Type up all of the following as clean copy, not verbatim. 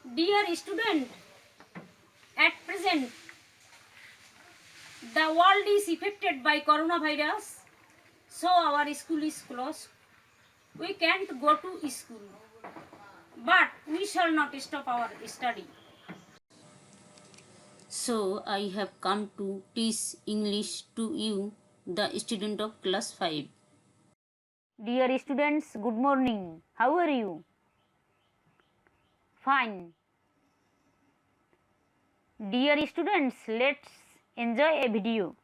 Dear student, at present the world is affected by coronavirus, so our school is closed. We can't go to school, but we shall not stop our study. So I have come to teach English to you, the student of class 5. Dear students, good morning. How are you? Fine. Dear students, let's enjoy a video.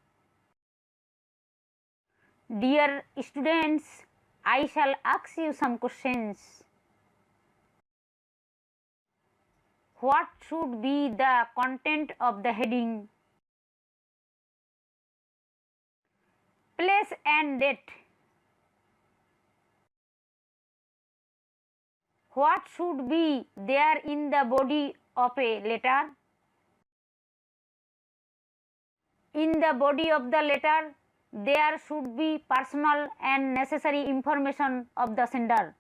Dear students, I shall ask you some questions. What should be the content of the heading? Place and date. What should be there in the body of a letter? In the body of the letter, there should be personal and necessary information of the sender.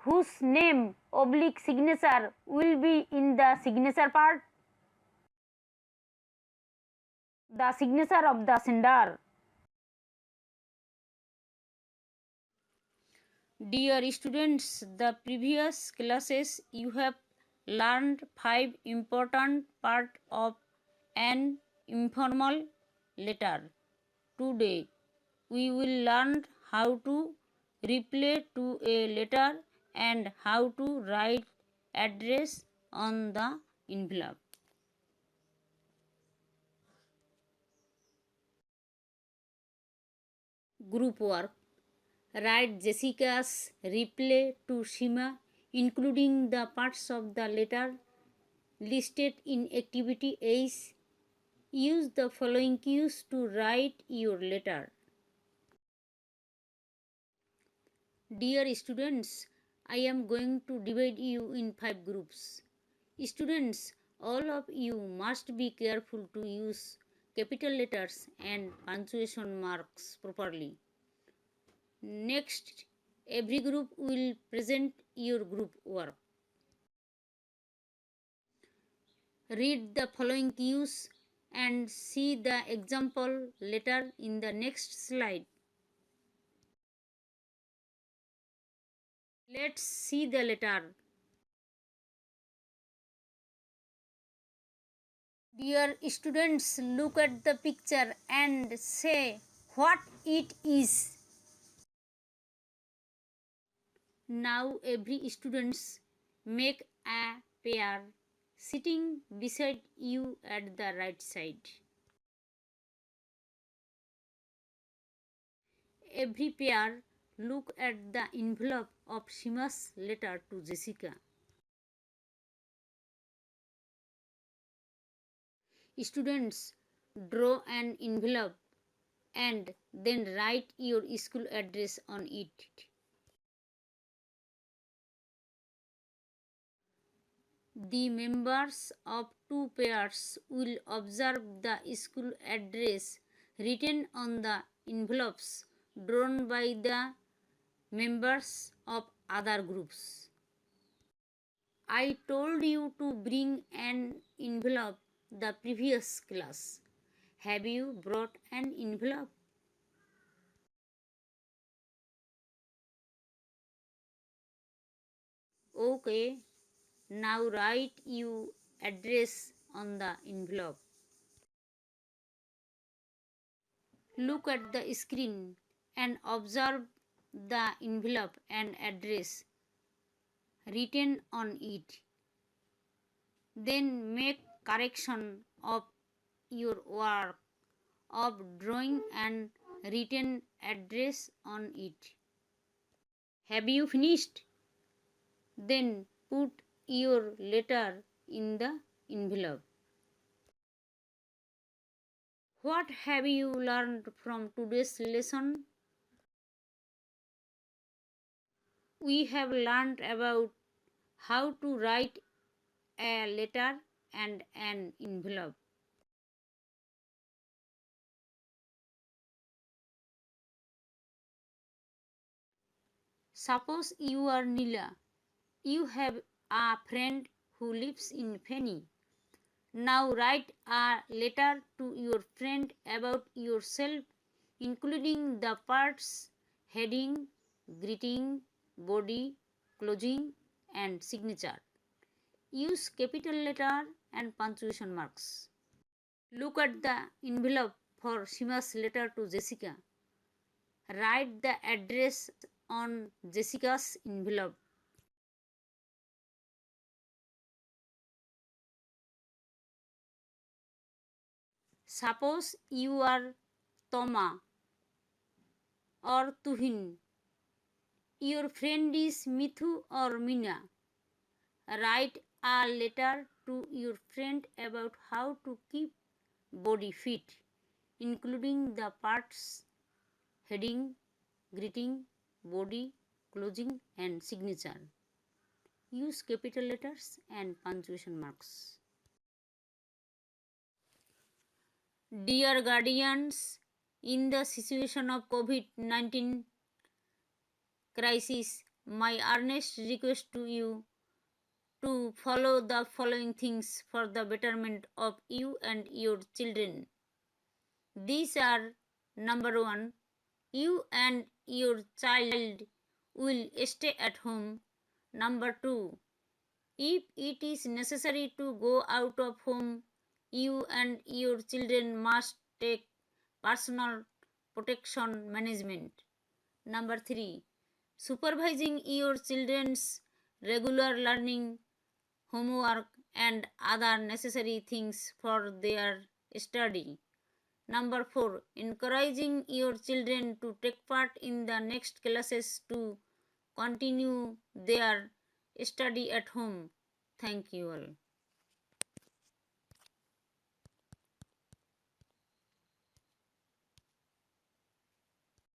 Whose name / signature will be in the signature part? The signature of the sender. Dear students, the previous classes you have learned 5 important parts of an informal letter. Today we will learn how to reply to a letter and how to write address on the envelope. Group work. Write Jessica's reply to Shima, including the parts of the letter listed in activity Ace. Use the following cues to write your letter. Dear students, I am going to divide you in 5 groups. Students, all of you must be careful to use capital letters and punctuation marks properly. Next, every group will present your group work. Read the following cues and see the example letter in the next slide. Let's see the letter. Dear students, look at the picture and say what it is. Now every students make a pair sitting beside you at the right side. Every pair look at the envelope of Shima's letter to Jessica. Students, draw an envelope and then write your school address on it. The members of two pairs will observe the school address written on the envelopes drawn by the members of other groups. I told you to bring an envelope the previous class. Have you brought an envelope? Okay, now write your address on the envelope. Look at the screen and observe the envelope and address written on it. Then make correction of your work of drawing and written address on it. Have you finished? Then put your letter in the envelope. What have you learned from today's lesson? We have learned about how to write a letter and an envelope. Suppose you are Nila. You have a friend who lives in Feni. Now write a letter to your friend about yourself, including the parts heading, greeting, body, closing, and signature. Use capital letter and punctuation marks. Look at the envelope for Shima's letter to Jessica. Write the address on Jessica's envelope. Suppose you are Toma or Tuhin. Your friend is Mithu or Mina. Write a letter to your friend about how to keep body fit, including the parts heading, greeting, body, closing, and signature. Use capital letters and punctuation marks. Dear guardians, in the situation of COVID-19 crisis, my earnest request to you to follow the following things for the betterment of you and your children. These are: number 1, you and your child will stay at home. Number 2, if it is necessary to go out of home, you and your children must take personal protection management. Number 3, supervising your children's regular learning, homework, and other necessary things for their study. Number 4, encouraging your children to take part in the next classes to continue their study at home. Thank you all.